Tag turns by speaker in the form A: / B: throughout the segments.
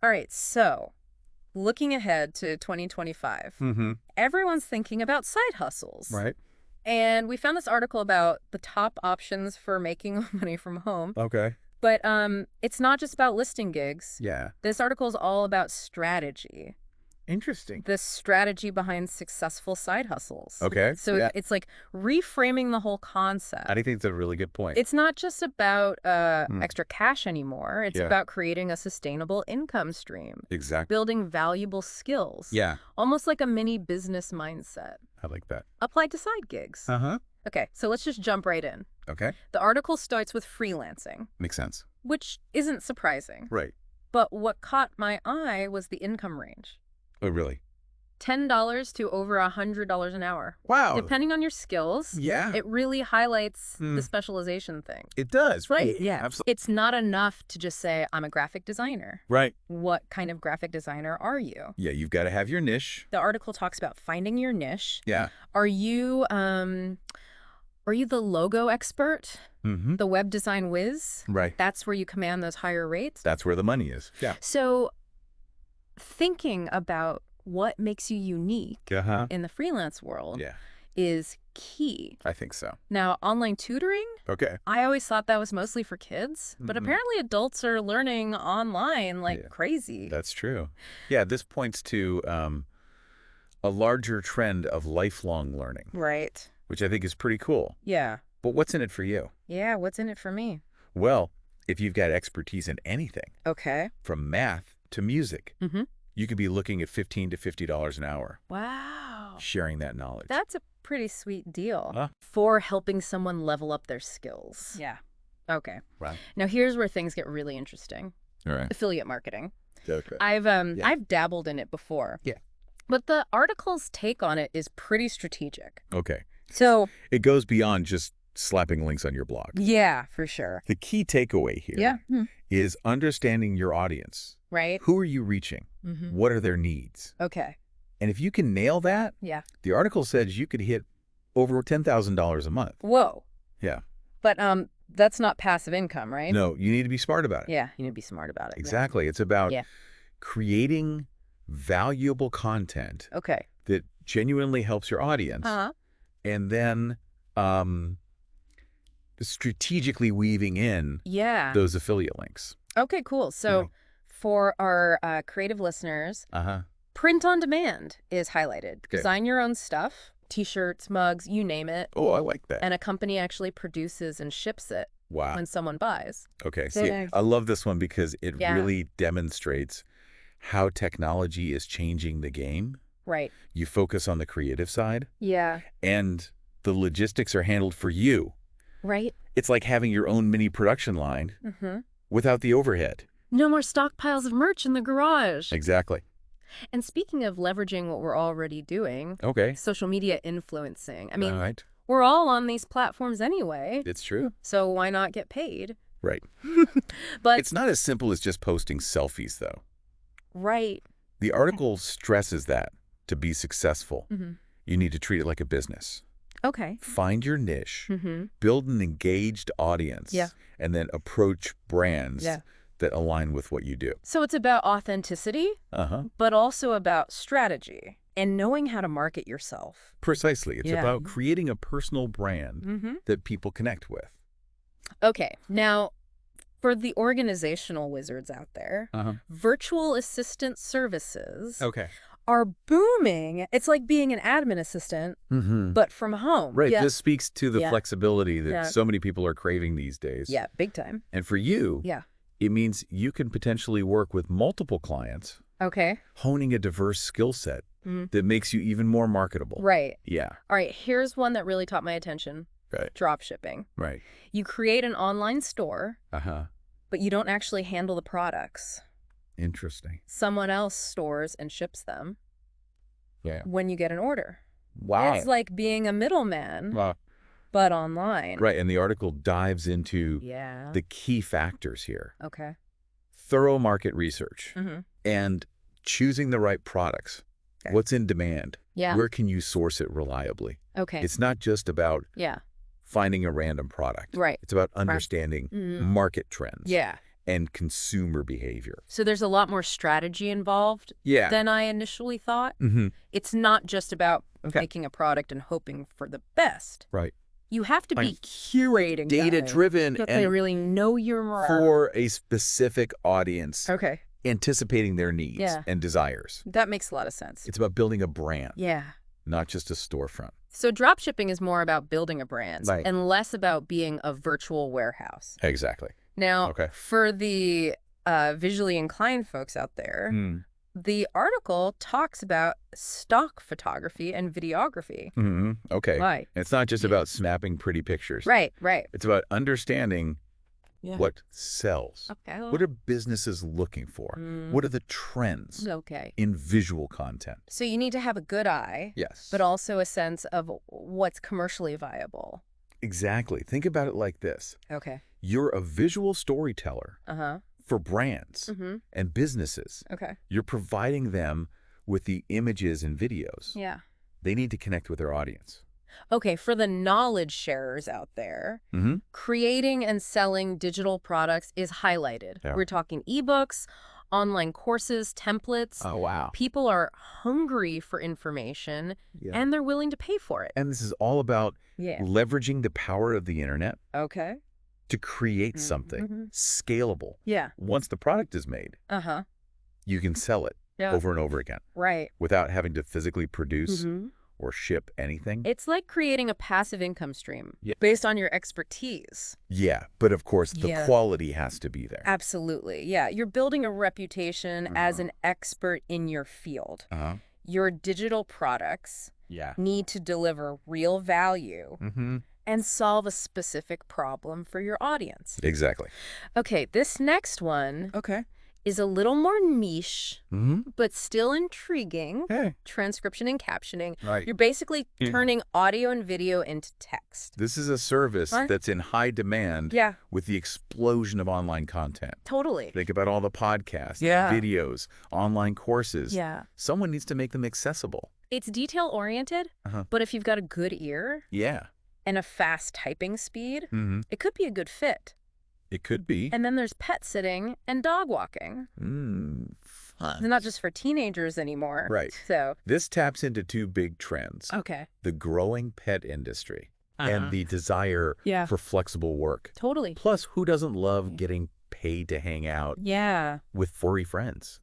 A: All right, so looking ahead to 2025,
B: Mm-hmm.
A: everyone's thinking about side hustles.
B: Right.
A: And we found this article about the top options for making money from home.
B: Okay.
A: But it's not just about listing gigs.
B: Yeah.
A: This article is all about strategy.
B: Interesting.
A: The strategy behind successful side hustles.
B: Okay.
A: So
B: yeah.
A: it's like reframing the whole concept.
B: I think it's a really good point.
A: It's not just about extra cash anymore. It's
B: Yeah.
A: about creating a sustainable income stream,
B: Exactly.
A: building valuable skills.
B: Yeah.
A: Almost like a mini business mindset
B: I like that.
A: applied to side gigs.
B: Uh-huh.
A: Okay, so let's just jump right in.
B: Okay.
A: The article starts with freelancing,
B: Makes sense.
A: which isn't surprising.
B: Right.
A: But what caught my eye was the income range.
B: Oh, really?
A: $10 to over $100 an hour.
B: Wow.
A: Depending on your skills,
B: Yeah.
A: it really highlights the specialization thing.
B: It does. Right.
A: Yeah.
B: Absolutely.
A: It's not enough to just say, I'm a graphic designer.
B: Right.
A: What kind of graphic designer are you?
B: Yeah. You've got to have your niche.
A: The article talks about finding your niche.
B: Yeah.
A: Are you the logo expert?
B: Mm-hmm.
A: The web design whiz?
B: Right.
A: That's where you command those higher rates?
B: That's where the money is. Yeah.
A: So thinking about what makes you unique
B: Uh-huh.
A: in the freelance world
B: Yeah.
A: is key.
B: I think so.
A: Now, online tutoring,
B: Okay.
A: I always thought that was mostly for kids, but
B: Mhm.
A: apparently adults are learning online like
B: Yeah.
A: crazy.
B: That's true. Yeah. This points to a larger trend of lifelong learning,
A: Right.
B: which I think is pretty cool.
A: Yeah.
B: But what's in it for you?
A: Yeah, what's in it for me?
B: Well, if you've got expertise in anything,
A: Okay.
B: from math to music,
A: Mm-hmm.
B: you could be looking at $15 to $50 an hour
A: Wow.
B: sharing that knowledge.
A: That's a pretty sweet deal
B: Huh?
A: for helping someone level up their skills.
C: Yeah.
A: Okay.
B: Right.
A: Now here's where things get really interesting.
B: All right.
A: Affiliate marketing.
B: Okay.
A: I've dabbled in it before.
B: Yeah.
A: But the article's take on it is pretty strategic.
B: Okay.
A: So,
B: It goes beyond just slapping links on your blog.
A: yeah, for sure.
B: The key takeaway here
A: Yeah.
B: is understanding your audience.
A: Right?
B: Who are you reaching?
A: Mm-hmm.
B: What are their needs?
A: Okay.
B: And if you can nail that,
A: Yeah.
B: the article says you could hit over $10,000 a month.
A: Whoa.
B: Yeah.
A: But that's not passive income, right?
B: No, you need to be smart about it.
A: Yeah, you need to be smart about it.
B: Exactly. It's about
A: Yeah.
B: creating valuable content
A: Okay.
B: that genuinely helps your audience,
A: Uh-huh.
B: and then strategically weaving in
A: Yeah.
B: those affiliate links.
A: Okay, cool. So
B: Yeah.
A: for our creative listeners,
B: Uh-huh.
A: print on demand is highlighted.
B: Okay.
A: Design your own stuff, t-shirts, mugs, you name it.
B: Oh, I like that.
A: And a company actually produces and ships it
B: Wow.
A: when someone buys.
B: Okay.
A: Very
B: See,
A: nice.
B: I love this one because it
A: Yeah.
B: really demonstrates how technology is changing the game.
A: Right.
B: You focus on the creative side,
A: Yeah.
B: and the logistics are handled for you.
A: Right?
B: It's like having your own mini production line
A: Mm-hmm.
B: without the overhead.
A: No more stockpiles of merch in the garage.
B: Exactly.
A: And speaking of leveraging what we're already doing,
B: Okay.
A: social media influencing. I mean,
B: All right.
A: we're all on these platforms anyway,
B: It's true.
A: so why not get paid?
B: Right.
A: But
B: It's not as simple as just posting selfies, though.
A: right.
B: The article stresses that to be successful,
A: Mm-hmm.
B: you need to treat it like a business.
A: Okay.
B: Find your niche,
A: Mm-hmm.
B: build an engaged audience,
A: Yeah.
B: and then approach brands
A: Yeah.
B: that align with what you do.
A: So it's about authenticity,
B: Uh-huh.
A: but also about strategy and knowing how to market yourself.
B: Precisely. It's
A: Yeah.
B: about creating a personal brand
A: Mm-hmm.
B: that people connect with.
A: Okay. Now, for the organizational wizards out there,
B: Uh-huh.
A: virtual assistant services
B: Okay.
A: are booming. It's like being an admin assistant,
B: Mm-hmm.
A: but from home.
B: Right.
A: Yeah.
B: This speaks to the
A: Yeah.
B: flexibility that
A: Yeah.
B: so many people are craving these days.
A: Yeah, big time.
B: And for you,
A: Yeah.
B: it means you can potentially work with multiple clients,
A: Okay.
B: honing a diverse skill set
A: Mhm.
B: that makes you even more marketable.
A: Right.
B: Yeah.
A: All right. Here's one that really caught my attention.
B: Right.
A: Drop shipping.
B: Right.
A: You create an online store,
B: Uh-huh.
A: but you don't actually handle the products.
B: Interesting.
A: Someone else stores and ships them
B: Yeah.
A: when you get an order.
B: Wow.
A: It's like being a middleman,
B: Wow.
A: but online.
B: Right. And the article dives into
A: Yeah.
B: the key factors here.
A: Okay.
B: Thorough market research
A: Mm-hmm.
B: and choosing the right products.
A: Okay.
B: What's in demand?
A: Yeah.
B: Where can you source it reliably?
A: Okay.
B: It's not just about
A: Yeah.
B: finding a random product.
A: Right.
B: It's about understanding
A: Mhm.
B: market trends.
A: Yeah.
B: and consumer behavior.
A: So there's a lot more strategy involved
B: Yeah.
A: than I initially thought.
B: Mm-hmm.
A: It's not just about
B: Okay.
A: making a product and hoping for the best.
B: Right.
A: You have to be
B: Like
A: curating
B: data-driven
A: that.
B: and
A: They really know your market.
B: for a specific audience,
A: Okay.
B: anticipating their needs and desires.
A: That makes a lot of sense.
B: It's about building a brand,
A: Yeah.
B: not just a storefront.
A: So dropshipping is more about building a brand
B: Right.
A: and less about being a virtual warehouse.
B: Exactly.
A: Now,
B: Okay.
A: for the visually inclined folks out there, the article talks about stock photography and videography.
B: Mm-hmm. Okay.
A: Right.
B: It's not just about snapping pretty pictures.
A: Right, right.
B: It's about understanding what sells.
A: Okay.
B: What are businesses looking for? What are the trends
A: Okay.
B: in visual content?
A: So you need to have a good eye,
B: Yes.
A: but also a sense of what's commercially viable.
B: Exactly. Think about it like this.
A: Okay.
B: You're a visual storyteller
A: Uh-huh.
B: for brands
A: Mm-hmm.
B: and businesses.
A: Okay.
B: You're providing them with the images and videos.
A: Yeah.
B: They need to connect with their audience.
A: Okay, for the knowledge sharers out there,
B: Mm-hmm.
A: creating and selling digital products is highlighted.
B: Yeah.
A: We're talking ebooks, online courses, templates.
B: Oh, wow.
A: People are hungry for information, and they're willing to pay for it.
B: And this is all about leveraging the power of the internet
A: Okay.
B: to create something scalable.
A: Yeah.
B: Once the product is made,
A: Uh-huh.
B: you can sell it over and over again
A: Right.
B: without having to physically produce or ship anything.
A: It's like creating a passive income stream
B: Yeah.
A: based on your expertise.
B: Yeah, but of course, the quality has to be there.
A: Absolutely. Yeah. You're building a reputation as an expert in your field.
B: Uh-huh.
A: Your digital products need to deliver real value and solve a specific problem for your audience.
B: Exactly.
A: Okay, this next one is a little more niche, but still intriguing.
B: Hey.
A: Transcription and captioning.
B: Right.
A: You're basically turning audio and video into text.
B: This is a service that's in high demand with the explosion of online content.
A: Totally.
B: Think about all the podcasts, videos, online courses.
A: Yeah.
B: Someone needs to make them accessible.
A: It's detail-oriented, but if you've got a good ear and a fast typing speed, it could be a good fit.
B: It could be.
A: And then there's pet sitting and dog walking.
B: Fun.
A: They're not just for teenagers anymore.
B: Right.
A: So.
B: This taps into two big trends.
A: Okay.
B: The growing pet industry and the desire for flexible work.
A: Totally.
B: Plus, who doesn't love getting paid to hang out with furry friends?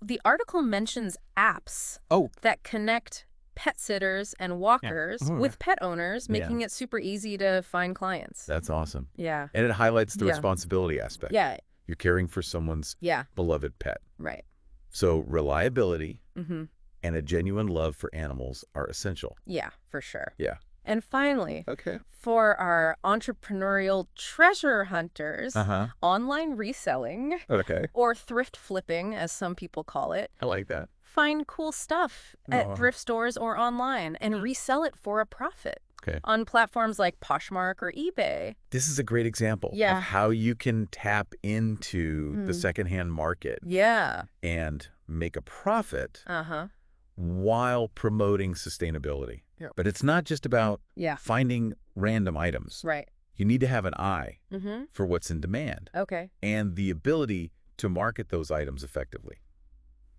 A: The article mentions apps that connect pet sitters and walkers with pet owners, making it super easy to find clients.
B: That's awesome.
A: Yeah.
B: And it highlights the responsibility aspect.
A: Yeah.
B: You're caring for someone's beloved pet.
A: Right.
B: So reliability and a genuine love for animals are essential.
A: Yeah, for sure.
B: Yeah.
A: And finally,
B: Okay.
A: for our entrepreneurial treasure hunters, online reselling or thrift flipping, as some people call it.
B: I like that.
A: Find cool stuff at thrift stores or online and resell it for a profit on platforms like Poshmark or eBay.
B: This is a great example of how you can tap into the secondhand market and make a profit while promoting sustainability. But it's not just about finding random items.
A: Right.
B: You need to have an eye for what's in demand and the ability to market those items effectively.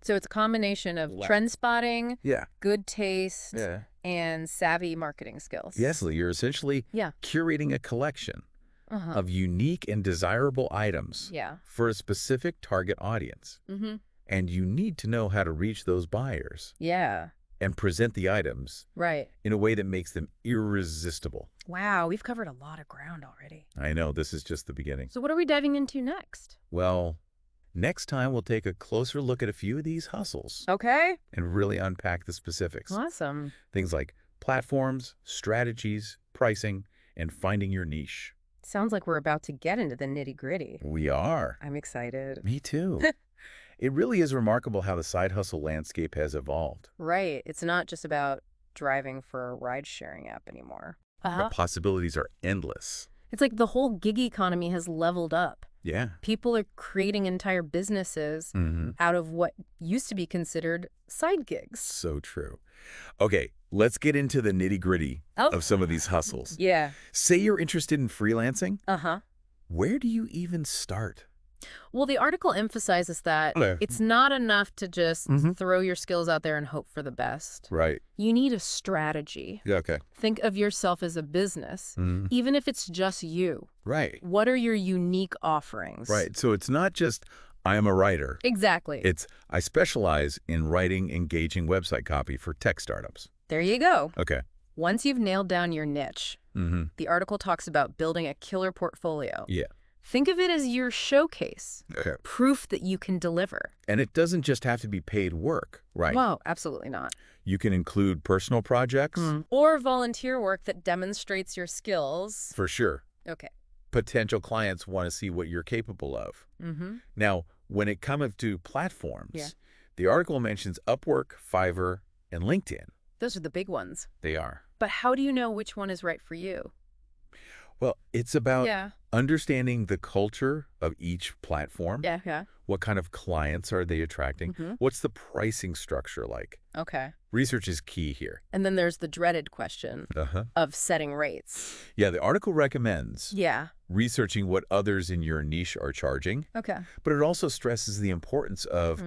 A: So it's a combination of trend spotting, good taste,
B: Yeah.
A: and savvy marketing skills.
B: Yes, Lee, you're essentially curating a collection of unique and desirable items for a specific target audience. And you need to know how to reach those buyers and present the items in a way that makes them irresistible.
A: Wow, we've covered a lot of ground already.
B: I know, this is just the beginning.
A: So what are we diving into next?
B: Well, next time we'll take a closer look at a few of these hustles.
A: Okay.
B: And really unpack the specifics.
A: Awesome.
B: Things like platforms, strategies, pricing, and finding your niche.
A: Sounds like we're about to get into the nitty-gritty.
B: We are.
A: I'm excited.
B: Me too. It really is remarkable how the side hustle landscape has evolved.
A: Right. It's not just about driving for a ride-sharing app anymore.
B: The possibilities are endless.
A: It's like the whole gig economy has leveled up.
B: Yeah.
A: People are creating entire businesses out of what used to be considered side gigs.
B: So true. Okay, let's get into the nitty-gritty of some of these hustles.
A: Yeah.
B: Say you're interested in freelancing.
A: Uh-huh.
B: Where do you even start?
A: Well, the article emphasizes that it's not enough to just throw your skills out there and hope for the best.
B: Right.
A: You need a strategy.
B: Yeah, okay.
A: Think of yourself as a business, even if it's just you.
B: Right.
A: What are your unique offerings?
B: Right. So it's not just, I am a writer.
A: Exactly.
B: It's, I specialize in writing engaging website copy for tech startups.
A: There you go.
B: Okay.
A: Once you've nailed down your niche, the article talks about building a killer portfolio.
B: Yeah.
A: Think of it as your showcase, proof that you can deliver.
B: And it doesn't just have to be paid work, right?
A: No, absolutely not.
B: You can include personal projects.
A: Or volunteer work that demonstrates your skills.
B: For sure.
A: Okay.
B: Potential clients want to see what you're capable of. Now, when it comes to platforms, the article mentions Upwork, Fiverr, and LinkedIn.
A: Those are the big ones.
B: They are.
A: But how do you know which one is right for you?
B: Well, it's about understanding the culture of each platform. What kind of clients are they attracting? What's the pricing structure like?
A: Okay.
B: Research is key here.
A: And then there's the dreaded question of setting rates.
B: Yeah, the article recommends researching what others in your niche are charging.
A: Okay.
B: But it also stresses the importance of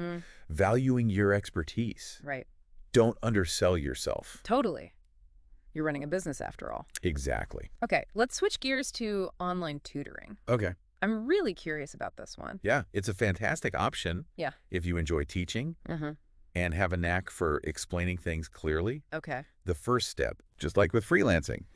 B: valuing your expertise.
A: Right.
B: Don't undersell yourself.
A: Totally. You're running a business after all.
B: Exactly.
A: Okay, let's switch gears to online tutoring.
B: Okay.
A: I'm really curious about this one.
B: Yeah, it's a fantastic option if you enjoy teaching and have a knack for explaining things clearly.
A: Okay.
B: The first step, just like with freelancing,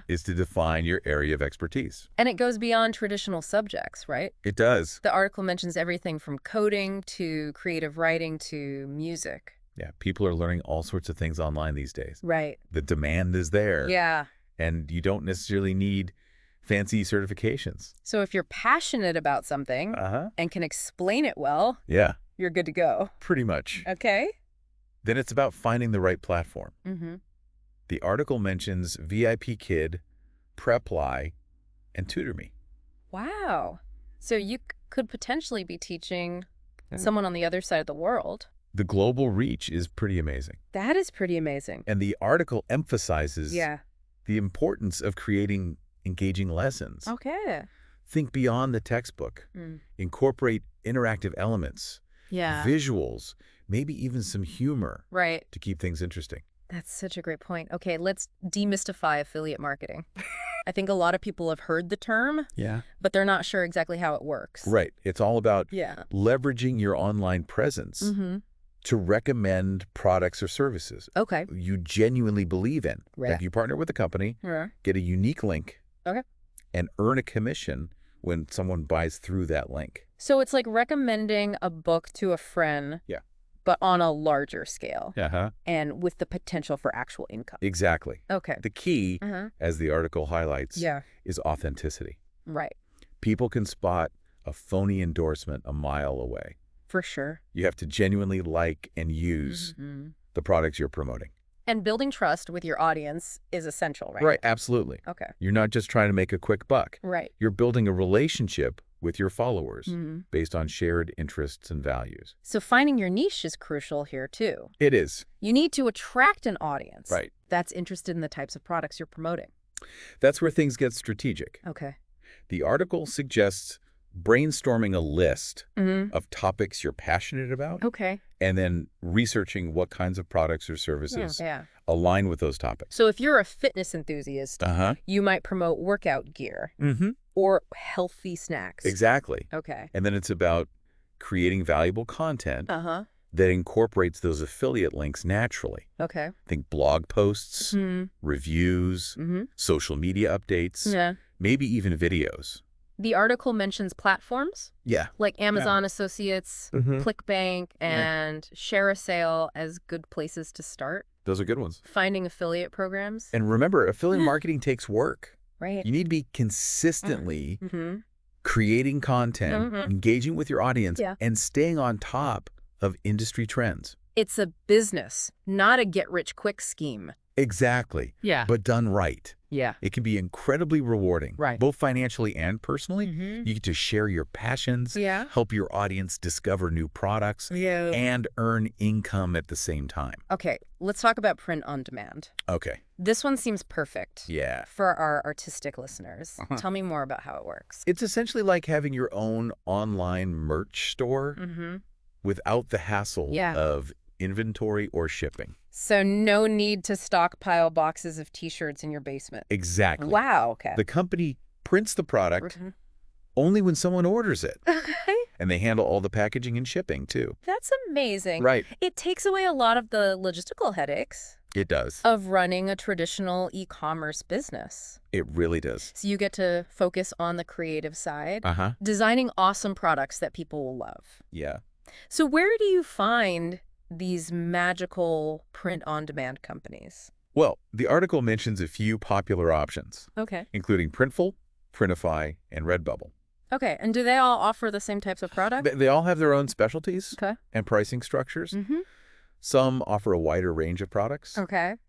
B: is to define your area of expertise.
A: And it goes beyond traditional subjects, right?
B: It does.
A: The article mentions everything from coding to creative writing to music.
B: Yeah, people are learning all sorts of things online these days.
A: Right.
B: The demand is there.
A: Yeah.
B: And you don't necessarily need fancy certifications.
A: So if you're passionate about something and can explain it well, you're good to go.
B: Pretty much.
A: Okay.
B: Then it's about finding the right platform. The article mentions VIP Kid, Preply, and TutorMe.
A: Wow. So you could potentially be teaching someone on the other side of the world.
B: The global reach is pretty amazing.
A: That is pretty amazing.
B: And the article emphasizes the importance of creating engaging lessons.
A: Okay.
B: Think beyond the textbook. Incorporate interactive elements, visuals, maybe even some humor to keep things interesting.
A: That's such a great point. Okay, let's demystify affiliate marketing. I think a lot of people have heard the term, but they're not sure exactly how it works.
B: Right. It's all about leveraging your online presence to recommend products or services you genuinely believe in. If you partner with a company, get a unique link and earn a commission when someone buys through that link.
A: So it's like recommending a book to a friend, but on a larger scale and with the potential for actual income.
B: Exactly.
A: Okay.
B: The key, as the article highlights, is authenticity.
A: Right.
B: People can spot a phony endorsement a mile away.
A: For sure.
B: You have to genuinely like and use the products you're promoting.
A: And building trust with your audience is essential, right?
B: Right, absolutely.
A: Okay.
B: You're not just trying to make a quick buck.
A: Right.
B: You're building a relationship with your followers based on shared interests and values.
A: So finding your niche is crucial here, too.
B: It is.
A: You need to attract an audience
B: that's
A: interested in the types of products you're promoting.
B: That's where things get strategic.
A: Okay.
B: The article suggests brainstorming a list of topics you're passionate about.
A: Okay.
B: And then researching what kinds of products or services align with those topics.
A: So if you're a fitness enthusiast, you might promote workout gear or healthy snacks.
B: Exactly.
A: Okay.
B: And then it's about creating valuable content that incorporates those affiliate links naturally.
A: Okay.
B: Think blog posts, reviews, social media updates, maybe even videos.
A: The article mentions platforms like Amazon Associates, ClickBank, and ShareASale as good places to start.
B: Those are good ones.
A: Finding affiliate programs.
B: And remember, affiliate marketing takes work.
A: Right.
B: You need to be consistently creating content, engaging with your audience, and staying on top of industry trends.
A: It's a business, not a get-rich-quick scheme.
B: Exactly. But done right.
A: Yeah.
B: It can be incredibly rewarding, both financially and personally. You get to share your passions, help your audience discover new products, and earn income at the same time.
A: Okay, let's talk about print on demand.
B: Okay.
A: This one seems perfect
B: Yeah.
A: for our artistic listeners. Tell me more about how it works.
B: It's essentially like having your own online merch store without the hassle of inventory or shipping.
A: So no need to stockpile boxes of T-shirts in your basement.
B: Exactly.
A: Wow, okay.
B: The company prints the product only when someone orders it.
A: Okay.
B: And they handle all the packaging and shipping, too.
A: That's amazing.
B: Right.
A: It takes away a lot of the logistical headaches.
B: It does.
A: Of running a traditional e-commerce business.
B: It really does.
A: So you get to focus on the creative side, designing awesome products that people will love.
B: Yeah.
A: So where do you find these magical print-on-demand companies?
B: Well, the article mentions a few popular options, including Printful, Printify, and Redbubble.
A: Okay, and do they all offer the same types of products?
B: They all have their own specialties and pricing structures. Some offer a wider range of products,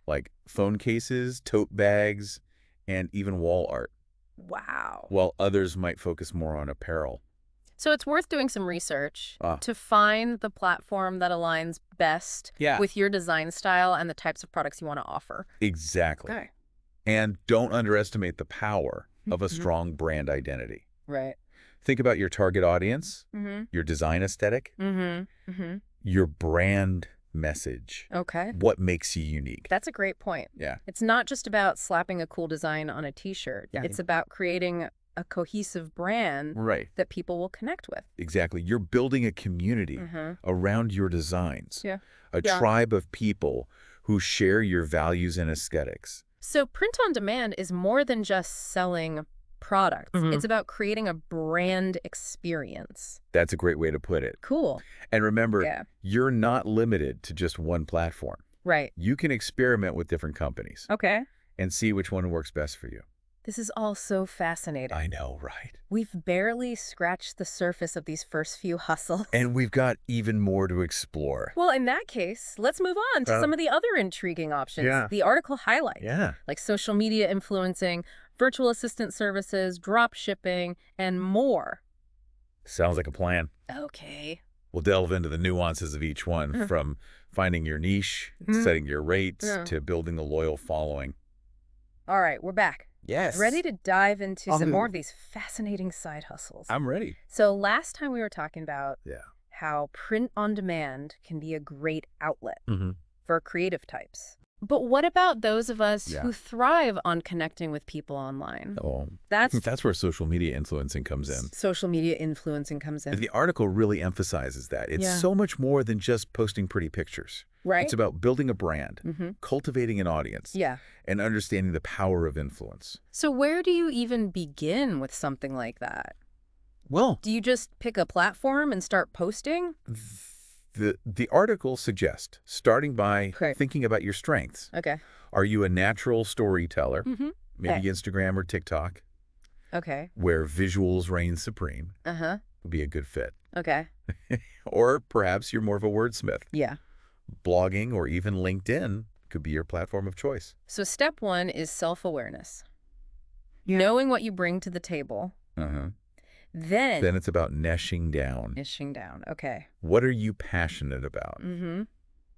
B: like phone cases, tote bags, and even wall art.
A: Wow.
B: While others might focus more on apparel.
A: So it's worth doing some research to find the platform that aligns best with your design style and the types of products you want to offer.
B: Exactly.
A: Okay.
B: And don't underestimate the power of a strong brand identity.
A: Right.
B: Think about your target audience, your design aesthetic, your brand message.
A: Okay.
B: What makes you unique?
A: That's a great point.
B: Yeah.
A: It's not just about slapping a cool design on a T-shirt. It's about creating a cohesive brand that people will connect with.
B: Exactly. You're building a community around your designs, a tribe of people who share your values and aesthetics.
A: So print on demand is more than just selling products. It's about creating a brand experience.
B: That's a great way to put it.
A: Cool.
B: And remember, you're not limited to just one platform.
A: Right.
B: You can experiment with different companies.
A: Okay.
B: And see which one works best for you.
A: This is all so fascinating.
B: I know, right?
A: We've barely scratched the surface of these first few hustles.
B: And we've got even more to explore.
A: Well, in that case, let's move on to some of the other intriguing options the article highlights. Like social media influencing, virtual assistant services, drop shipping, and more.
B: Sounds like a plan.
A: Okay.
B: We'll delve into the nuances of each one, from finding your niche, setting your rates, to building a loyal following.
A: All right, we're back.
B: Yes.
A: Ready to dive into some more of these fascinating side hustles.
B: I'm ready.
A: So last time we were talking about how print on demand can be a great outlet for creative types. But what about those of us who thrive on connecting with people online?
B: Oh, that's where social media influencing comes in.
A: Social media influencing comes in.
B: The article really emphasizes that. It's so much more than just posting pretty pictures.
A: Right.
B: It's about building a brand, cultivating an audience, and understanding the power of influence.
A: So where do you even begin with something like that?
B: Well,
A: do you just pick a platform and start posting?
B: The article suggests starting by thinking about your strengths.
A: Okay.
B: Are you a natural storyteller? Maybe Instagram or TikTok.
A: Okay.
B: Where visuals reign supreme. Would be a good fit.
A: Okay.
B: Or perhaps you're more of a wordsmith.
A: Yeah.
B: Blogging or even LinkedIn could be your platform of choice.
A: So step one is self-awareness. Knowing what you bring to the table. Then
B: it's about niching down.
A: Niching down. Okay.
B: What are you passionate about?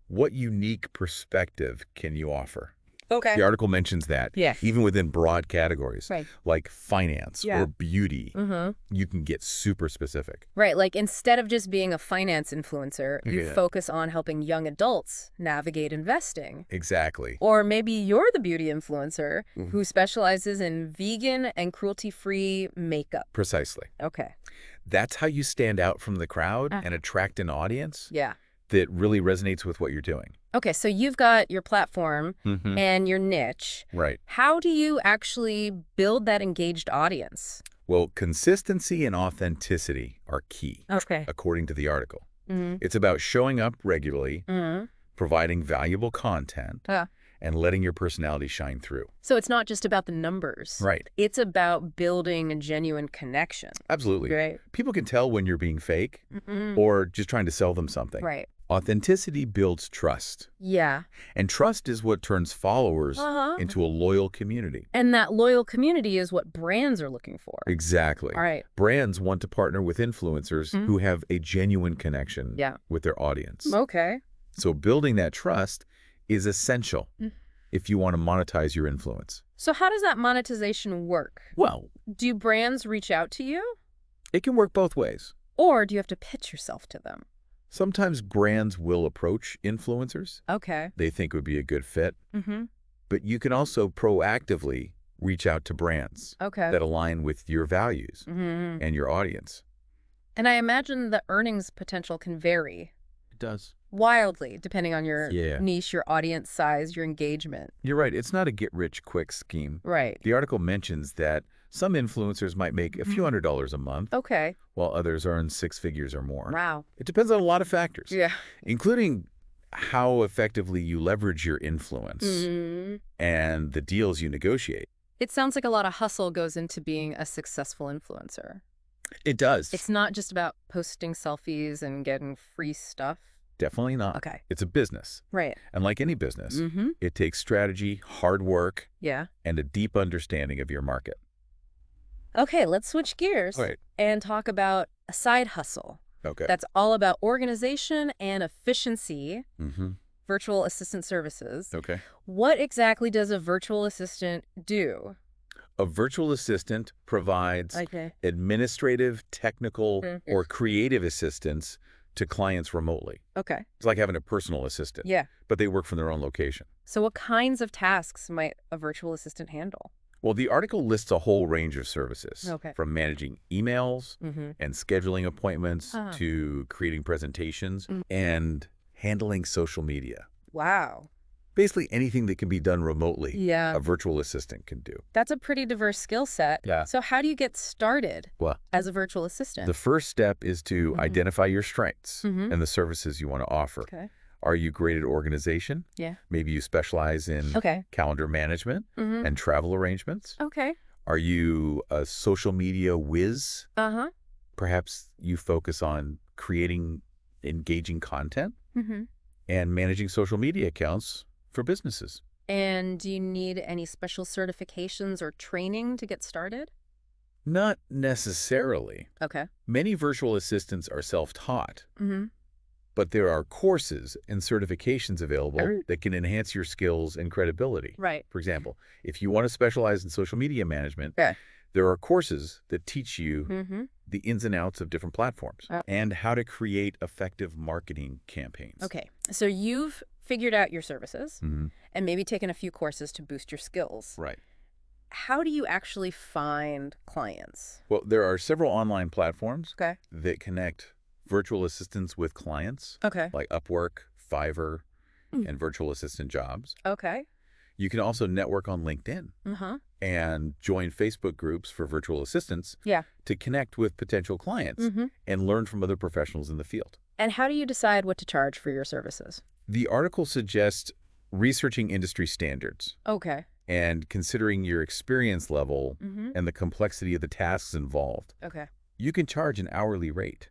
B: What unique perspective can you offer?
A: Okay.
B: The article mentions that. Even within broad categories, like finance or beauty, you can get super specific.
A: Right. Like instead of just being a finance influencer, you focus on helping young adults navigate investing.
B: Exactly.
A: Or maybe you're the beauty influencer who specializes in vegan and cruelty-free makeup.
B: Precisely.
A: Okay.
B: That's how you stand out from the crowd and attract an audience that really resonates with what you're doing.
A: Okay, so you've got your platform and your niche.
B: Right.
A: How do you actually build that engaged audience?
B: Well, consistency and authenticity are key, according to the article. It's about showing up regularly, providing valuable content, and letting your personality shine through.
A: So it's not just about the numbers.
B: Right.
A: It's about building a genuine connection.
B: Absolutely.
A: Right.
B: People can tell when you're being fake or just trying to sell them something.
A: Right.
B: Authenticity builds trust.
A: Yeah.
B: And trust is what turns followers into a loyal community.
A: And that loyal community is what brands are looking for.
B: Exactly.
A: All right.
B: Brands want to partner with influencers who have a genuine connection with their audience.
A: Okay.
B: So building that trust is essential if you want to monetize your influence.
A: So how does that monetization work?
B: Well,
A: do brands reach out to you?
B: It can work both ways.
A: Or do you have to pitch yourself to them?
B: Sometimes brands will approach influencers.
A: Okay.
B: They think would be a good fit. But you can also proactively reach out to brands that align with your values and your audience.
A: And I imagine the earnings potential can vary.
B: It does.
A: Wildly, depending on your niche, your audience size, your engagement.
B: You're right. It's not a get-rich-quick scheme.
A: Right.
B: The article mentions that some influencers might make a few $100s a month, while others earn 6 figures or more.
A: Wow.
B: It depends on a lot of factors,
A: yeah,
B: including how effectively you leverage your influence and the deals you negotiate.
A: It sounds like a lot of hustle goes into being a successful influencer.
B: It does.
A: It's not just about posting selfies and getting free stuff.
B: Definitely not.
A: Okay.
B: It's a business.
A: Right.
B: And like any business, it takes strategy, hard work, and a deep understanding of your market.
A: Okay, let's switch gears and talk about a side hustle.
B: Okay.
A: That's all about organization and efficiency, virtual assistant services.
B: Okay.
A: What exactly does a virtual assistant do?
B: A virtual assistant provides administrative, technical, or creative assistance to clients remotely.
A: Okay.
B: It's like having a personal assistant.
A: Yeah.
B: But they work from their own location.
A: So what kinds of tasks might a virtual assistant handle?
B: Well, the article lists a whole range of services, from managing emails and scheduling appointments to creating presentations and handling social media.
A: Wow.
B: Basically anything that can be done remotely, a virtual assistant can do.
A: That's a pretty diverse skill set.
B: Yeah.
A: So how do you get started as a virtual assistant?
B: The first step is to identify your strengths and the services you want to offer.
A: Okay.
B: Are you great at organization?
A: Yeah.
B: Maybe you specialize in calendar management and travel arrangements.
A: Okay.
B: Are you a social media whiz? Perhaps you focus on creating engaging content and managing social media accounts for businesses.
A: And do you need any special certifications or training to get started?
B: Not necessarily.
A: Okay.
B: Many virtual assistants are self-taught. But there are courses and certifications available that can enhance your skills and credibility.
A: Right.
B: For example, if you want to specialize in social media management, there are courses that teach you the ins and outs of different platforms and how to create effective marketing campaigns.
A: Okay. So you've figured out your services and maybe taken a few courses to boost your skills.
B: Right.
A: How do you actually find clients?
B: Well, there are several online platforms
A: that
B: connect virtual assistants with clients, like Upwork, Fiverr, and virtual assistant jobs.
A: Okay.
B: You can also network on LinkedIn and join Facebook groups for virtual assistants to connect with potential clients and learn from other professionals in the field.
A: And how do you decide what to charge for your services?
B: The article suggests researching industry standards.
A: Okay.
B: And considering your experience level and the complexity of the tasks involved.
A: Okay.
B: You can charge an hourly rate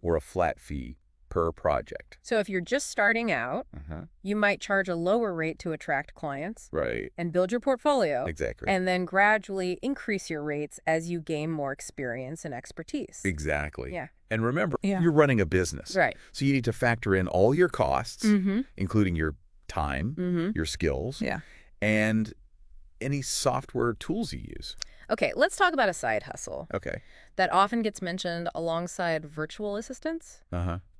B: or a flat fee per project.
A: So if you're just starting out, you might charge a lower rate to attract clients.
B: Right.
A: And build your portfolio.
B: Exactly.
A: And then gradually increase your rates as you gain more experience and expertise.
B: Exactly.
A: Yeah.
B: And remember, you're running a business.
A: Right.
B: So you need to factor in all your costs, including your time, your skills, and any software tools you use.
A: Okay, let's talk about a side hustle.
B: Okay.
A: That often gets mentioned alongside virtual assistants.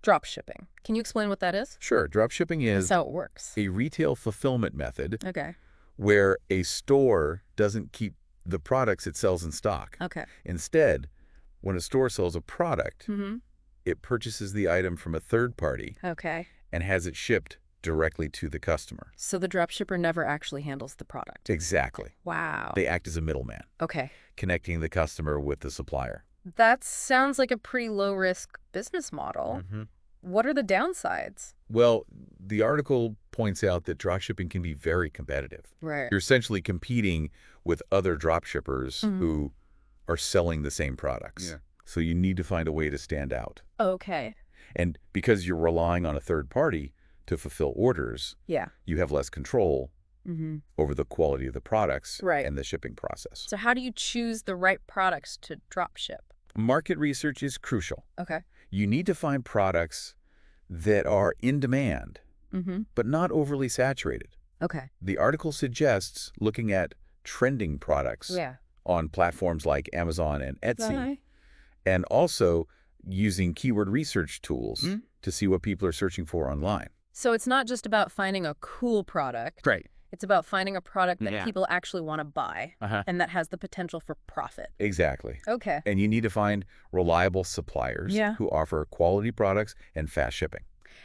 A: Drop shipping. Can you explain what that is?
B: Sure. Drop shipping is
A: how it works.
B: A retail fulfillment method where a store doesn't keep the products it sells in stock.
A: Okay.
B: Instead, when a store sells a product, it purchases the item from a third party and has it shipped directly to the customer.
A: So the dropshipper never actually handles the product.
B: Exactly.
A: Wow.
B: They act as a middleman.
A: Okay.
B: Connecting the customer with the supplier.
A: That sounds like a pretty low-risk business model. What are the downsides?
B: Well, the article points out that dropshipping can be very competitive.
A: Right.
B: You're essentially competing with other dropshippers who are selling the same products. Yeah. So you need to find a way to stand out.
A: Okay.
B: And because you're relying on a third party to fulfill orders, you have less control over the quality of the products and the shipping process.
A: So how do you choose the right products to dropship?
B: Market research is crucial.
A: Okay.
B: You need to find products that are in demand, but not overly saturated.
A: Okay.
B: The article suggests looking at trending products on platforms like Amazon and Etsy, and also using keyword research tools to see what people are searching for online.
A: So it's not just about finding a cool product.
B: Right.
A: It's about finding a product that people actually want to buy and that has the potential for profit.
B: Exactly.
A: Okay.
B: And you need to find reliable suppliers who offer quality products and fast shipping.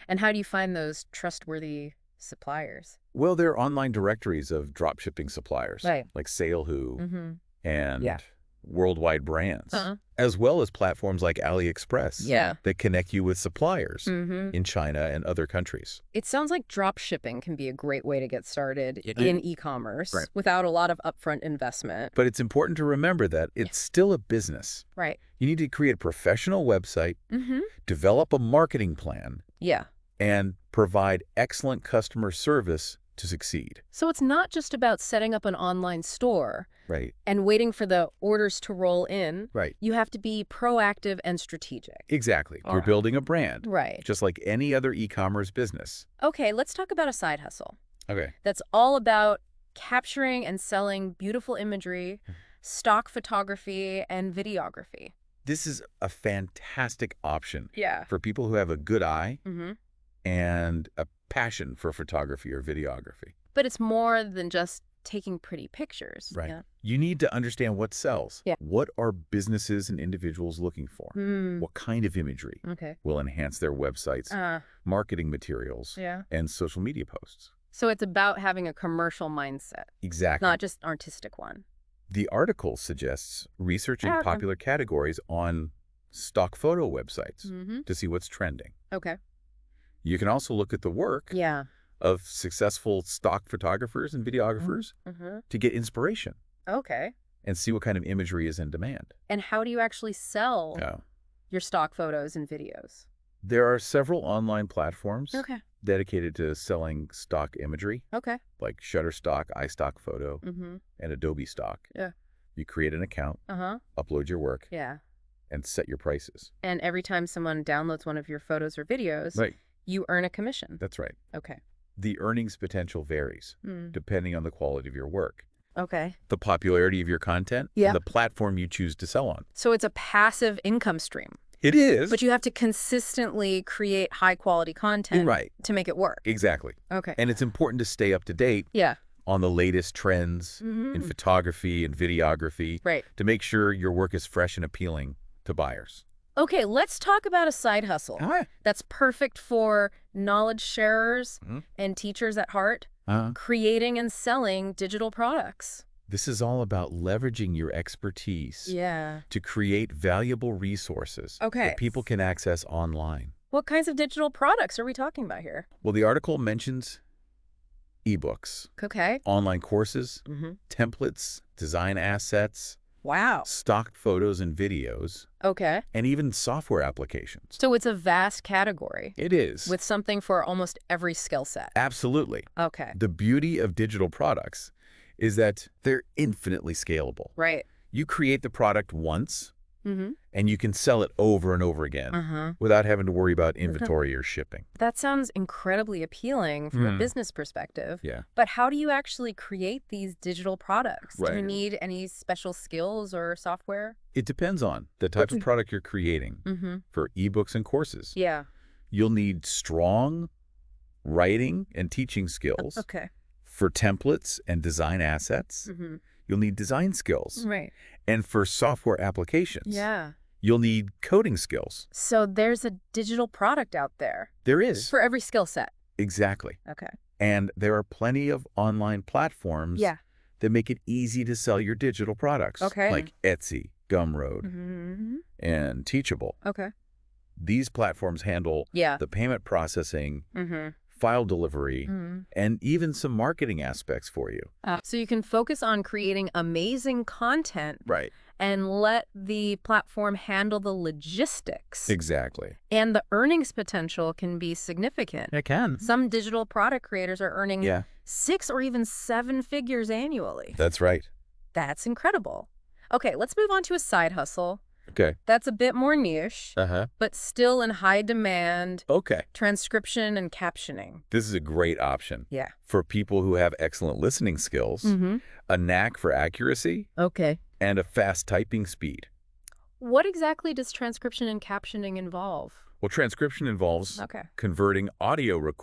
A: And how do you find those trustworthy suppliers?
B: Well, there are online directories of dropshipping suppliers, like Salewho and worldwide brands, as well as platforms like AliExpress that connect you with suppliers in China and other countries.
A: It sounds like drop shipping can be a great way to get started in e-commerce without a lot of upfront investment.
B: But it's important to remember that it's still a business.
A: Right.
B: You need to create a professional website, develop a marketing plan, and provide excellent customer service to succeed.
A: So it's not just about setting up an online store and waiting for the orders to roll in. You have to be proactive and strategic.
B: Exactly. You're building a brand.
A: Right.
B: Just like any other e-commerce business.
A: Okay, let's talk about a side hustle.
B: Okay.
A: That's all about capturing and selling beautiful imagery, stock photography, and videography.
B: This is a fantastic option for people who have a good eye and a passion for photography or videography.
A: But it's more than just taking pretty pictures.
B: Right. You need to understand what sells. What are businesses and individuals looking for? What kind of imagery will enhance their websites, marketing materials, and social media posts?
A: So it's about having a commercial mindset.
B: Exactly.
A: Not just an artistic one.
B: The article suggests researching popular categories on stock photo websites to see what's trending.
A: Okay.
B: You can also look at the work of successful stock photographers and videographers to get inspiration.
A: Okay.
B: And see what kind of imagery is in demand.
A: And how do you actually sell your stock photos and videos?
B: There are several online platforms dedicated to selling stock imagery. Like Shutterstock, iStock Photo, and Adobe Stock. You create an account, upload your work, and set your prices.
A: And every time someone downloads one of your photos or videos, you earn a commission.
B: That's right.
A: Okay.
B: The earnings potential varies depending on the quality of your work.
A: Okay.
B: The popularity of your content, and the platform you choose to sell on.
A: So it's a passive income stream.
B: It is.
A: But you have to consistently create high-quality content to make it work.
B: Exactly.
A: Okay.
B: And it's important to stay up to date on the latest trends in photography and videography to make sure your work is fresh and appealing to buyers.
A: Okay, let's talk about a side hustle that's perfect for knowledge sharers and teachers at heart, creating and selling digital products.
B: This is all about leveraging your expertise to create valuable resources that people can access online.
A: What kinds of digital products are we talking about here?
B: Well, the article mentions ebooks, online courses, templates, design assets, stock photos and videos, and even software applications.
A: So it's a vast category.
B: It is.
A: With something for almost every skill set.
B: Absolutely.
A: Okay.
B: The beauty of digital products is that they're infinitely scalable.
A: Right.
B: You create the product once, and you can sell it over and over again without having to worry about inventory or shipping.
A: That sounds incredibly appealing from a business perspective. But how do you actually create these digital products? Do you need any special skills or software?
B: It depends on the type of product you're creating. For ebooks and courses, you'll need strong writing and teaching skills. For templates and design assets, you'll need design skills. And for software applications, you'll need coding skills.
A: So there's a digital product out there.
B: There is.
A: For every skill set.
B: Exactly.
A: Okay.
B: And there are plenty of online platforms that make it easy to sell your digital products. Like Etsy, Gumroad, and Teachable. These platforms handle the payment processing file delivery, and even some marketing aspects for you.
A: So you can focus on creating amazing content.
B: Right.
A: And let the platform handle the logistics.
B: Exactly.
A: And the earnings potential can be significant.
B: It can.
A: Some digital product creators are earning 6 or even 7 figures annually.
B: That's right.
A: That's incredible. Okay, let's move on to a side hustle.
B: Okay.
A: That's a bit more niche, but still in high demand.
B: Okay.
A: Transcription and captioning.
B: This is a great option.
A: Yeah.
B: For people who have excellent listening skills, a knack for accuracy, and a fast typing speed.
A: What exactly does transcription and captioning involve?
B: Well, transcription involves converting audio recordings